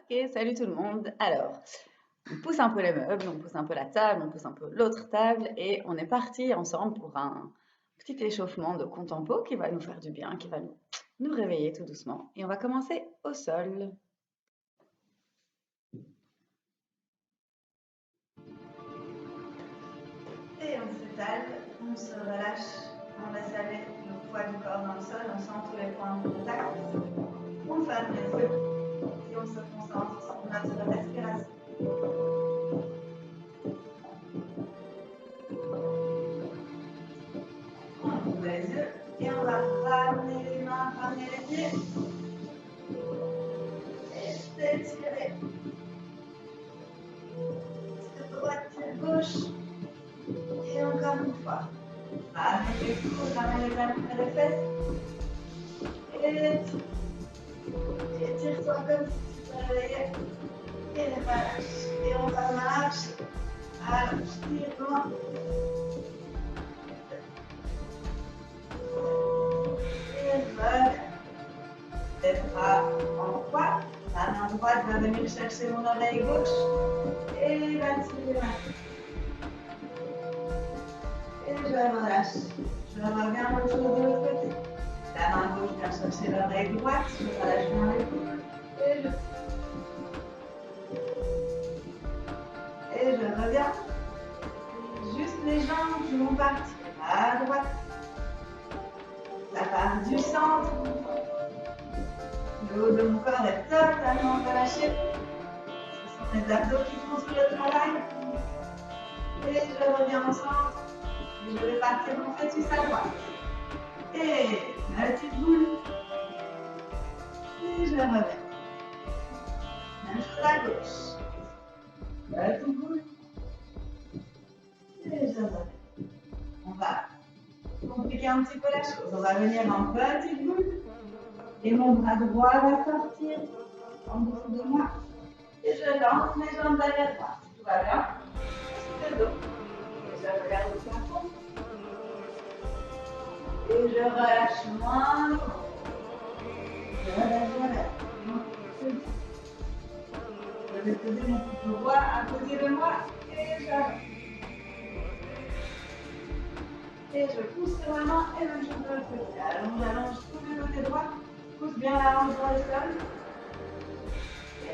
Ok, salut tout le monde. Alors, on pousse un peu les meubles, on pousse un peu la table, on pousse un peu l'autre table et on est parti ensemble pour un petit échauffement de contempo qui va nous faire du bien, qui va nous réveiller tout doucement. Et on va commencer au sol. Et on s'étale, on se relâche, on laisse aller le poids du corps dans le sol, on sent tous les points de contact. On ferme les yeux et on se concentre sur notre respiration. On ouvre les yeux et on va ramener les mains, ramener les pieds et s'étirer. Tire droite, tire gauche et encore une fois. Ramène les coudes, ramène les mains près des fesses et étire-toi comme si tu te réveillais et relâche. Et on va marcher. Allonge, tire loin. Et relâche. Les bras en croix. La main droite va venir chercher mon oreille gauche et va tirer ma tête. Et je relâche. Je reviens l'autre chose de l'autre côté. La main gauche vient chercher l'oreille droite. Je relâche bien l'épaule et je tire. Et je reviens. Juste les jambes qui vont partir à droite. Ça part du centre. Le haut de mon corps est totalement relâché. Ce sont mes abdos qui font tout le travail. Et je reviens au centre. Et je vais partir mon fœtus à droite. Et ma petite boule. Et je reviens. Même chose à gauche. Ma petite boule. Et je reviens. On va compliquer un petit peu la chose. On va venir en petite boule. Et mon bras droit va sortir en dessous de moi. Et je lance mes jambes derrière moi. Tout va bien. Je fais le dos. Et je regarde le plafond. Et je relâche moins. Je relâche. Je vais poser mon couteau droit à côté de moi. Et j'arrête. Et je pousse sur la main et même chose de l'autre côté. Allonge tout le côté droit. Pousse bien la hanche dans le sol.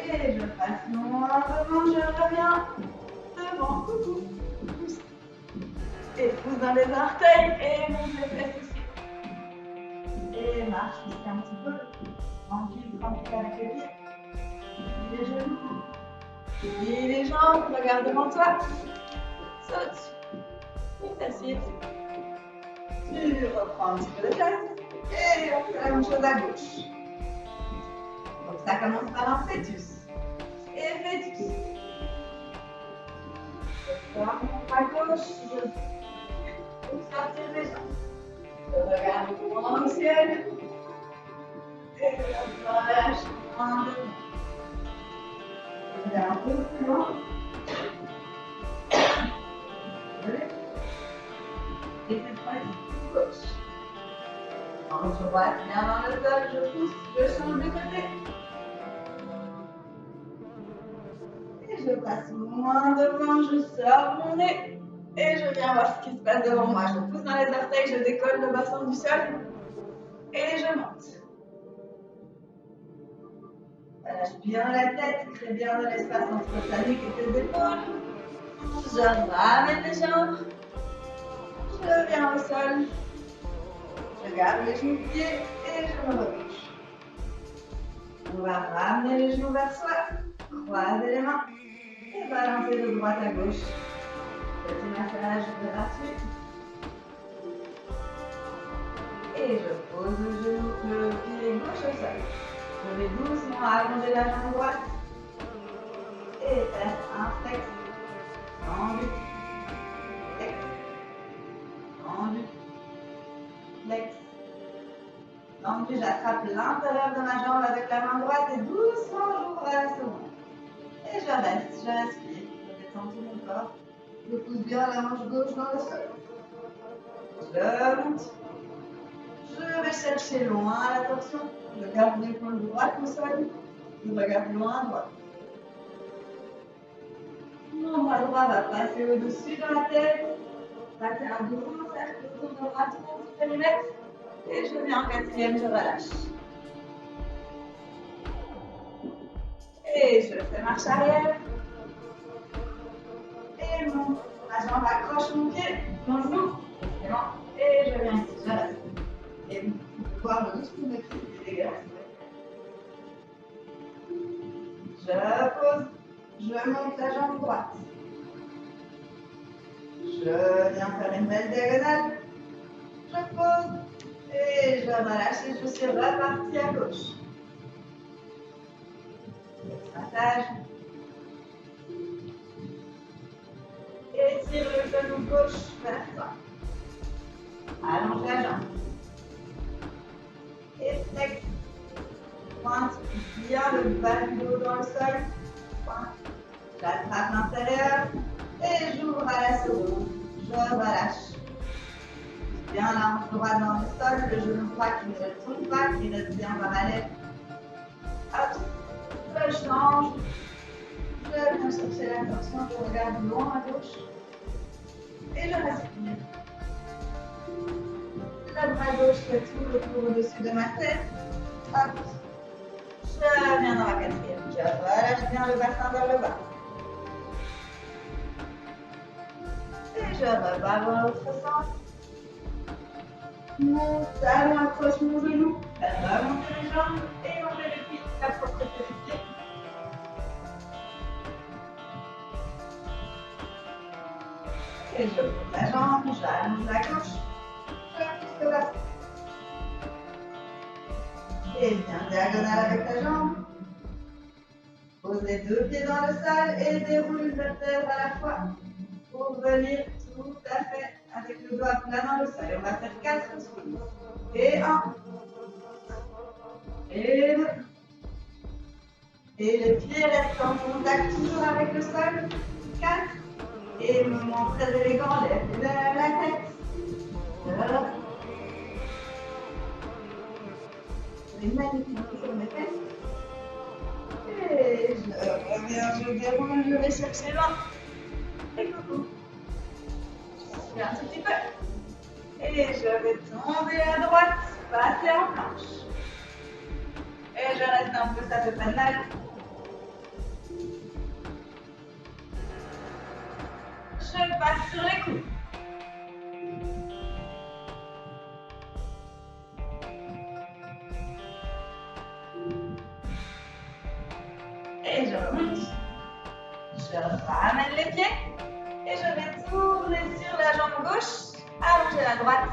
Et je passe moins devant, je reviens devant. Coucou. Pousse. Et pousse dans les orteils et monte les fesses aussi. Et marche aussi un petit peu. Tranquille avec les pieds. Les genoux. Plie les jambes, regarde devant toi. Saute. Et t'assieds. Tu reprends un petit peu de place. Et on fait la même chose à gauche. Donc ça commence par un fœtus. Et fœtus. Je ferme à gauche. Je pousse sortir mes jambes. Je regarde loin au ciel. Et je relâche loin devant. Je vais un peu plus loin. Et cette fois-ci, gauche. Hanche droite, bien dans le sol, je pousse, je change de côté. Et je passe moins devant, je sors mon nez. Et je viens voir ce qui se passe devant moi. Je pousse dans les orteils, je décolle le bassin du sol. Et je monte. Relâche bien la tête, crée bien de l'espace entre ta nuque et tes épaules. Je ramène les jambes. Je viens au sol. Je garde les genoux pliés et je me recouche. On va ramener les genoux vers soi, croiser les mains et balancer de droite à gauche. Petit massage gratuit. Et je pose le pied gauche au sol. Je vais doucement allonger la jambe droite et faire un flex tendu, flex, tendu, flex, tendu. J'attrape l'intérieur de ma jambe avec la main droite et doucement j'ouvre à la seconde. Et je reste, je respire, je détends tout mon corps. Je pousse bien la hanche gauche dans le sol. Je monte. Je vais chercher loin la torsion. Je garde l'épaule droite au sol. Je regarde loin à droite. Mon bras droit va passer au-dessus de la tête. Passer un grand cercle autour de moi, tout mon périmètre. Et je viens en quatrième, je relâche. Et je fais marche arrière. Et ma jambe accroche mon pied, mon genou. Et je viens ici, je reste. Et vous pouvez voir le dessous de mes pieds, c'est dégueulasse. Je pose, je monte la jambe droite. Je viens faire une belle diagonale. Je pose et je relâche et je suis repartie à gauche. Massage. Étire le genou gauche vers toi. Allonge la jambe. Et flex. Pointe bien le bas du dos dans le sol. Pointe. J'attrape l'intérieur et j'ouvre à la seconde. Je relâche. Bien la hanche droite dans le sol, le genou droit qui ne tombe pas, qui reste bien parallèle. Hop, je change. Je viens chercher l'attention, je regarde loin à gauche. Et je respire. Le bras gauche fait tout le tour au-dessus de ma tête. Hop. Je viens dans la quatrième. Je relâche bien le bassin vers le bas. Et je repars dans l'autre sens. Mon talon accroche mon genou. Remonte les jambes et on vérifie la propreté des pieds. Et je pose la jambe, j'allonge la gauche. Je pousse le bassin. Et viens diagonale avec ta jambe. Pose les deux pieds dans le sol et déroule une vertèbre à la fois pour venir tout à fait avec le doigt plat dans le sol. Et on va faire 4 secondes. Et 1. Et 2. Et les pieds restent en contact toujours avec le sol. 4. Et mouvement très élégant, lève la tête. Les magnifiques sur mes fesses. Et je reviens, je déroule, je vais chercher loin. Et coucou. Je suis un tout petit peu. Et je vais tomber à droite, passer en planche. Et je reste un peu, ça fait pas de mal. Je passe sur les coudes. Et je remonte. Je ramène les pieds. Et je vais tourner sur la jambe gauche, allonger la droite,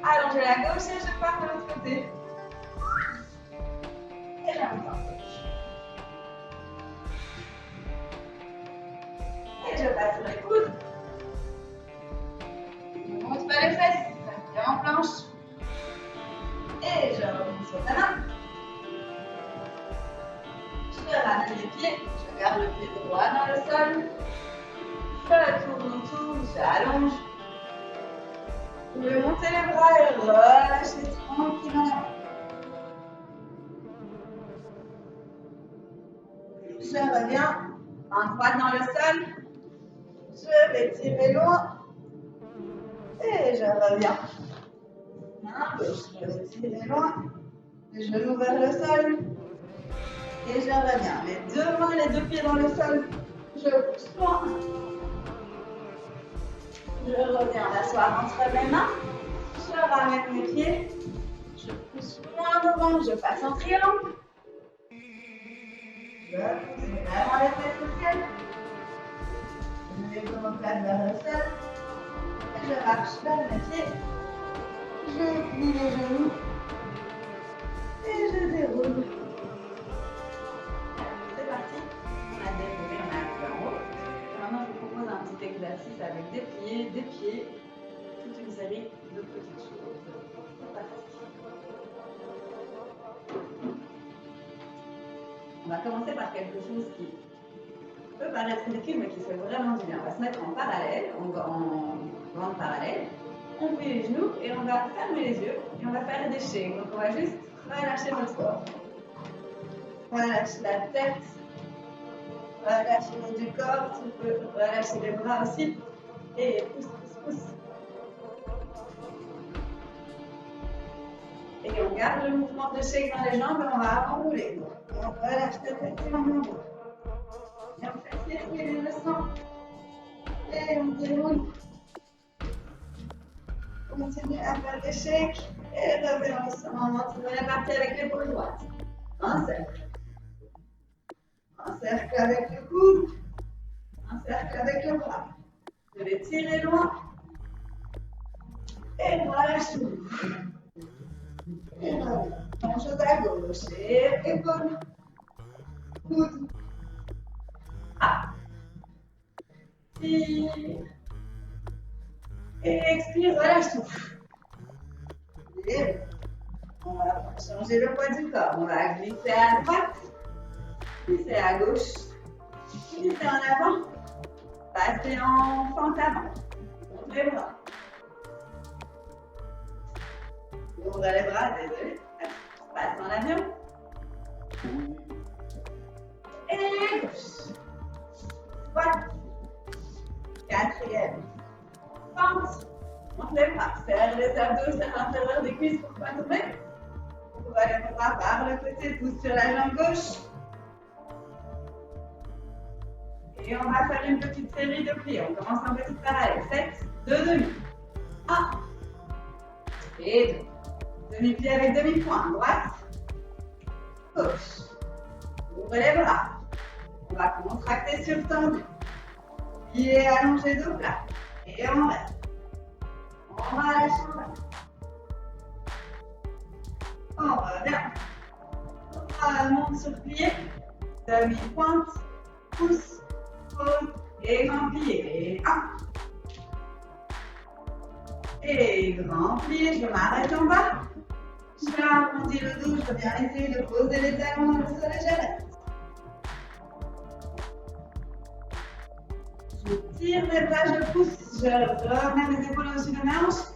allonger la gauche et je pars de l'autre côté. Et j'avance en gauche. Et je passe sur les coudes. Je ne monte pas les fesses, je viens en planche. Et je remonte sur ta main. Je ramène les pieds, je garde le pied droit dans le sol. Je tourne autour, j'allonge. Vous pouvez monter les bras et relâcher tranquillement. Je reviens, main droite dans le sol. Je vais tirer loin. Et je reviens. Main gauche, je vais tirer loin. Les genoux vers le sol. Et je reviens. Les deux mains, les deux pieds dans le sol. Je pousse loin. Je reviens m'asseoir entre mes mains. Je ramène mes pieds. Je pousse loin devant. Je passe en triangle. Je pousse vraiment les fesses au ciel. Les omoplates vers le sol. Et je marche vers mes pieds. Je plie les genoux. Et je déroule. C'est parti. On a déroulé, on a un peu en haut. Maintenant, je vous propose un petit exercice avec des pieds, toute une série de petites choses. C'est parti. On va commencer par quelque chose qui peut paraître ridicule, mais qui fait vraiment du bien. On va se mettre en parallèle, en grande parallèle. On plie les genoux et on va fermer les yeux et on va faire des shakes. Donc, on va juste relâcher notre corps. Relâche la tête. relâcher le haut du corps, tu peux relâcher les bras aussi. Et pousse, pousse, pousse. Et on garde le mouvement de shake dans les jambes et on va enrouler. On relâche tête et on enroule. Et on fait circuler le sang. Et on déroule. Continue à faire des shakes. Et revenons au sang. On est parti avec l'épaule droite. Un cercle. Un cercle avec le coude. Un cercle avec le bras. Je vais tirer loin. Et relâche tout. Et reviens. Même chose à gauche. Et épaule. Coude. Ah. Tire. Et expire, relâche tout. Et on va changer le poids du corps. On va glisser à droite, glisser à gauche, glisser en avant, passer en fente avant. Ouvre les bras. Ouvre les bras, désolé. Passe en avion. Et gauche. Droite. Quatrième. Fente. Monte les bras. Serre les abdos, serre l'intérieur des cuisses pour ne pas tomber. On va les bras par le côté, pousse sur la jambe gauche. Et on va faire une petite série de plis. On commence en petite parallèle. 7, 2 demi. 1. Et 2. Demi-pli avec demi-point. Droite. Gauche. Ouvre les bras. On va contracter sur le tendu. Pied allongé dos plat. Et on reste. On relâche en bas. On revient. On monte sur plié. Demi-pointe. Pouce. Pose. Et grand plié. Et 1. Et grand plié. Je m'arrête en bas. Je arrondis le dos. Je viens essayer de poser les talons dans le sol et j'arrête. Je tire mes bras, je pousse, je remets mes épaules au-dessus de mes hanches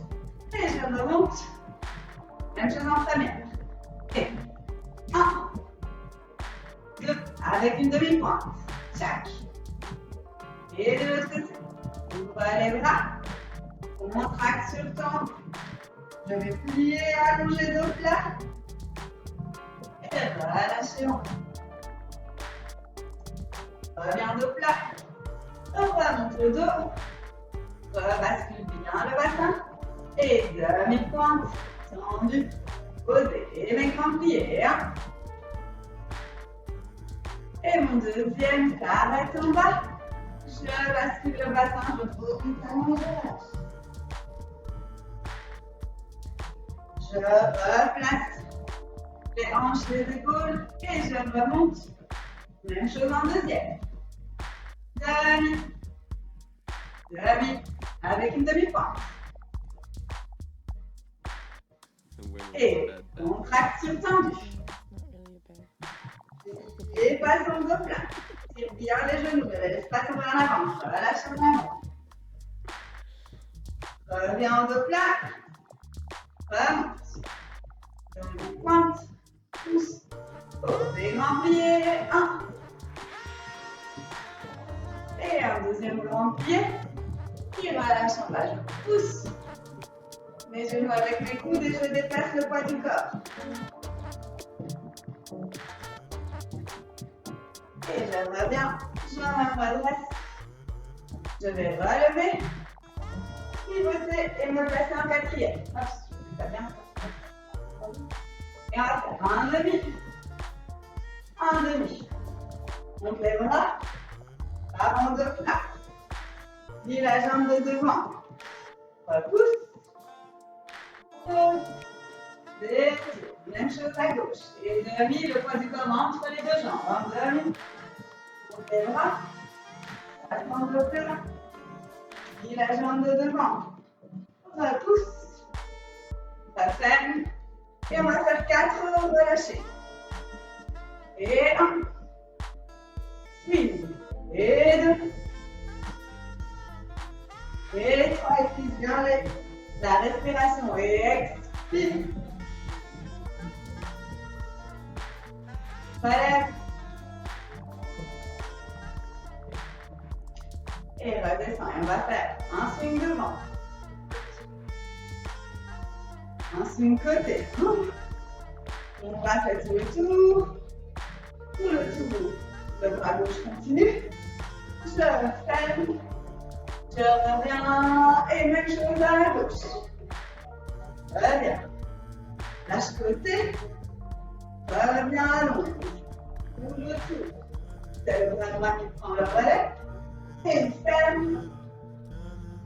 et je remonte. Même chose en première. Et 1, 2, avec une demi-pointe. Chaque. Et de l'autre côté. Ouvre les bras. On contracte sur le tendu. Je vais plier, allonger dos plat. Et relâcher en bas. Reviens dos plat. On remonte le dos, rebascule bien le bassin, et demi-pointe, tendu, posé, et mes grands pliés. Et mon deuxième s'arrête en bas, je bascule le bassin, je pose mes talons, je relâche. Je replace les hanches, les épaules, et je remonte. Même chose en deuxième. Demi, avec une demi-pointe. Et contracte sur tendu. Et passe en dos plat. Tire bien les genoux, ne les laisse pas tomber en avant. Relâche en avant. Reviens en dos plat. Remonte. Demi-pointe. Pousse. Posez grand plié. 1. Et un deuxième grand pied qui relâche en bas. Je pousse mes genoux avec mes coudes et je déplace le poids du corps. Et je reviens, je me redresse. Je vais relever, pivoter et me placer en quatrième. Hop, ça bien. Et on va faire un demi. Un demi. Monte les bras. Avant de plat. Lis la jambe de devant. Repousse. Détire. Même chose à gauche. Et demi, le poids du corps entre les deux jambes. En demi. Monte les bras. Avant de plat. Lis la jambe de devant. Repousse. Ça ferme. Et on va faire 4 relâchés. Et 1. Swing. Et 2. Et 3. Épuise bien la respiration. Et expire. Relève. Et redescends. Et on va faire un swing devant. Un swing côté. On va faire tout le tour. Tout le tour. Le bras gauche continue. Je ferme. Je reviens. Et même chose à la gauche. Reviens. Lâche côté. Reviens à l'ombre. Tout le tour. C'est le bras droit qui prend le relais. Et ferme.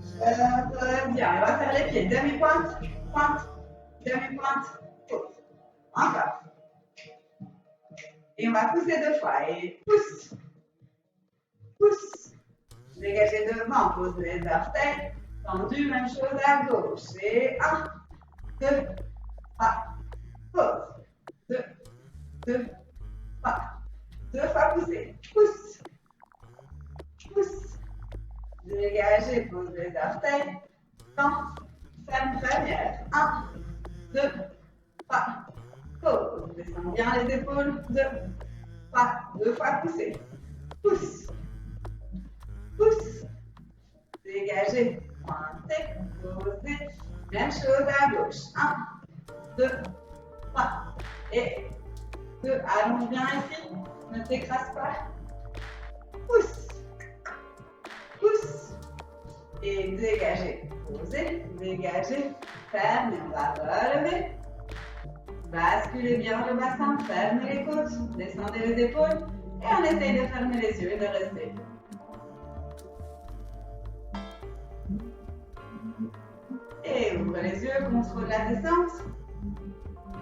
Je reviens. On va faire les pieds. Demi-pointe. Pointe. Demi-pointe. Pause. Encore. Et on va pousser 2 fois. Et pousse. Pousse. Dégagez devant. Pose les orteils. Tendu. Même chose à gauche. Et 1, 2, 3. Pause. 2, 2, 3. 2 fois pousser. Pousse. Pousse. Dégagez. Pose les orteils. Tend. Ferme première. 1, 2, 3. Pause. Descends bien les épaules. 2, 3. 2 fois pousser. Pousse. Pousse. Dégagez. Pointez. Posez. Même chose à gauche. 1, 2, 3. Et 2. Allonge bien ici. Ne t'écrase pas. Pousse. Pousse. Et dégagez. Posez. Dégagez. Ferme. Et on va relever. Basculez bien le bassin. Fermez les côtes. Descendez les épaules. Et on essaye de fermer les yeux et de rester. Et ouvrez les yeux, contrôle la descente.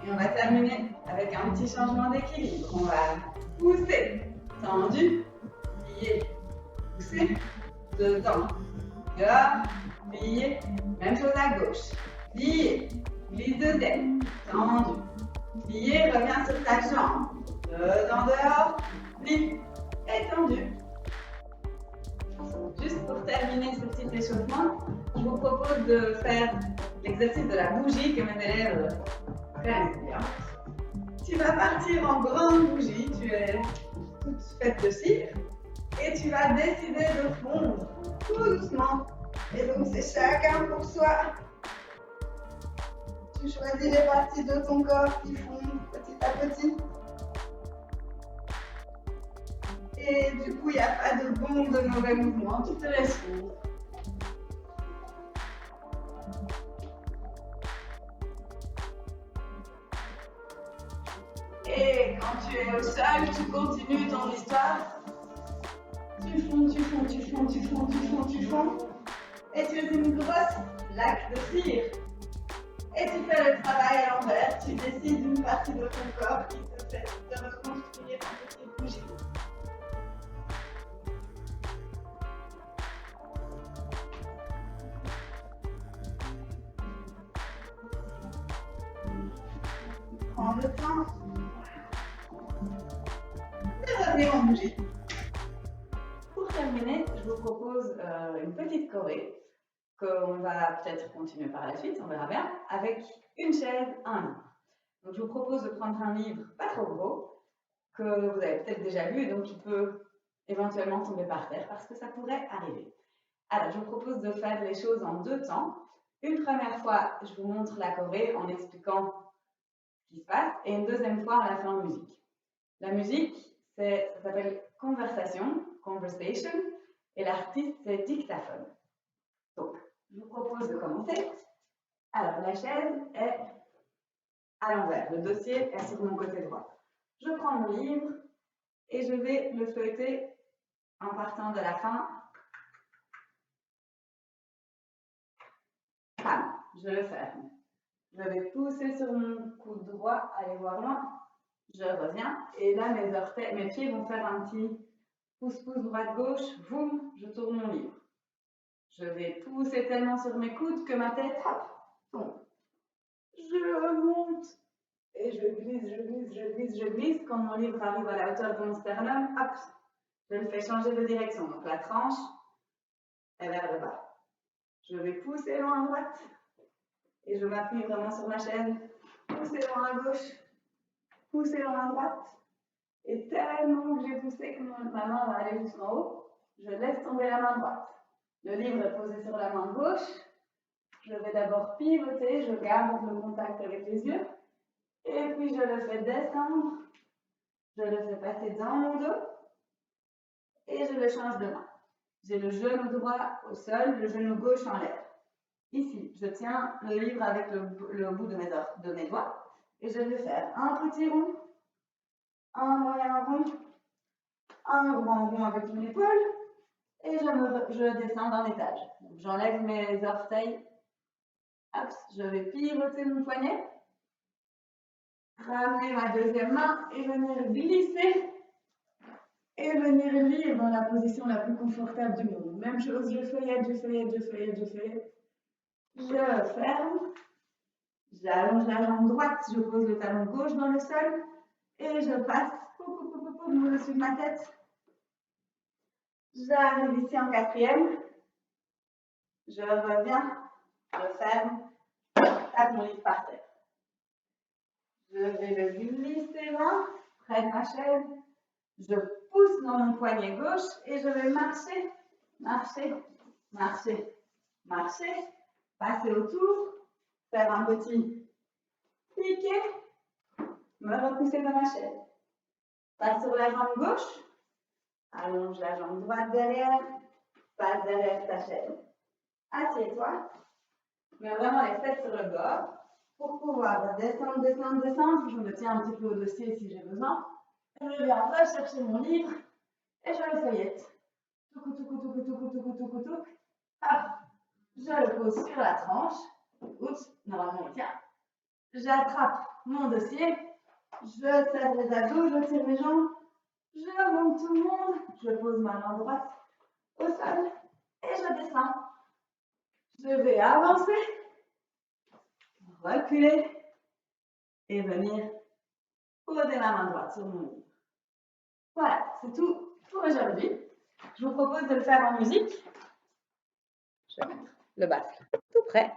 Et on va terminer avec un petit changement d'équilibre. On va pousser, tendu, plier, pousser, dedans, dehors, plier. Même chose à gauche. Plier, glisse de tête, tendu. Plier, reviens sur ta jambe. Dedans, dehors, plie et tendu. Juste pour terminer ce petit échauffement, je vous propose de faire l'exercice de la bougie que mes élèves connaissent bien. Tu vas partir en grande bougie, tu es toute faite de cire, et tu vas décider de fondre tout doucement. Et donc c'est chacun pour soi. Tu choisis les parties de ton corps qui fondent petit à petit. Et du coup, il n'y a pas de bon ou de mauvais mouvements, tu te laisses fondre. Et quand tu es au sol, tu continues ton histoire. Tu fonds, tu fonds, tu fonds, tu fonds, tu fonds, tu fonds. Et tu es une grosse plaque de cire. Et tu fais le travail à l'envers. Tu décides une partie de ton corps qui te fait te reconstruire en petite bougie. Prends le temps de revenir en bougie. Pour terminer, je vous propose une petite choré qu'on va peut-être continuer par la suite, on verra bien, avec une chaise, un livre. Donc je vous propose de prendre un livre pas trop gros, que vous avez peut-être déjà lu et donc qui peut éventuellement tomber par terre parce que ça pourrait arriver. Alors je vous propose de faire les choses en 2 temps. Une première fois, je vous montre la choré en expliquant ce qui se passe et une deuxième fois, on la fait en musique. La musique, ça s'appelle conversation, conversation, et l'artiste, c'est dictaphone. Donc, je vous propose de commencer. Alors, la chaise est à l'envers, le dossier est sur mon côté droit. Je prends mon livre et je vais le feuilleter en partant de la fin. Bam, je le ferme. Je vais pousser sur mon coude droit, aller voir loin. Je reviens et là, mes pieds vont faire un petit pouce-pouce droite-gauche. Boum, je tourne mon livre. Je vais pousser tellement sur mes coudes que ma tête, hop, tombe. Je remonte et je glisse, je glisse, je glisse, je glisse. Quand mon livre arrive à la hauteur de mon sternum, hop, je le fais changer de direction. Donc la tranche est vers le bas. Je vais pousser loin à droite et je m'appuie vraiment sur ma chaise. Pousser loin à gauche, pousser loin à droite. Et tellement que j'ai poussé que ma main va aller jusqu'en haut, je laisse tomber la main droite. Le livre est posé sur la main gauche. Je vais d'abord pivoter, je garde le contact avec les yeux. Et puis je le fais descendre. Je le fais passer dans mon dos. Et je le change de main. J'ai le genou droit au sol, le genou gauche en l'air. Ici, je tiens le livre avec le bout de mes doigts. Et je vais faire un petit rond, un moyen rond, un grand rond avec une épaule. Et je descends d'un étage. J'enlève mes orteils. Hop, je vais pivoter mon poignet. Ramener ma deuxième main et venir glisser. Et venir lire dans la position la plus confortable du monde. Même chose, je feuillette, je feuillette, je feuillette, je feuillette. Je ferme. J'allonge la jambe droite, je pose le talon gauche dans le sol. Et je passe au-dessus de ma tête. J'arrive ici en quatrième. Je reviens, je ferme, je tape mon livre par terre. Je vais le glisser là, près de ma chaise. Je pousse dans mon poignet gauche et je vais marcher, marcher, marcher, marcher, passer autour, faire un petit piqué, me repousser dans ma chaise. Passe sur la jambe gauche, allonge la jambe droite derrière, passe derrière ta chaise. Assieds-toi, mets vraiment les fesses sur le bord pour pouvoir descendre, descendre, descendre. Je me tiens un petit peu au dossier si j'ai besoin. Je viens rechercher mon livre et je le feuillette. Toucou, toucou, toucou, toucou, toucou, toucou, toucou. Hop, je le pose sur la tranche. Oups, normalement il tient. J'attrape mon dossier. Je serre les abdos, je tire mes jambes. Je monte tout le monde. Je pose ma main droite au sol et je descends. Je vais avancer, reculer et venir poser ma main droite sur mon livre. Voilà, c'est tout pour aujourd'hui. Je vous propose de le faire en musique. Je vais mettre le basque tout près.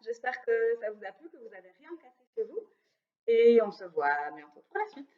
J'espère que ça vous a plu, que vous n'avez rien cassé chez vous. Et on se voit bientôt pour la suite.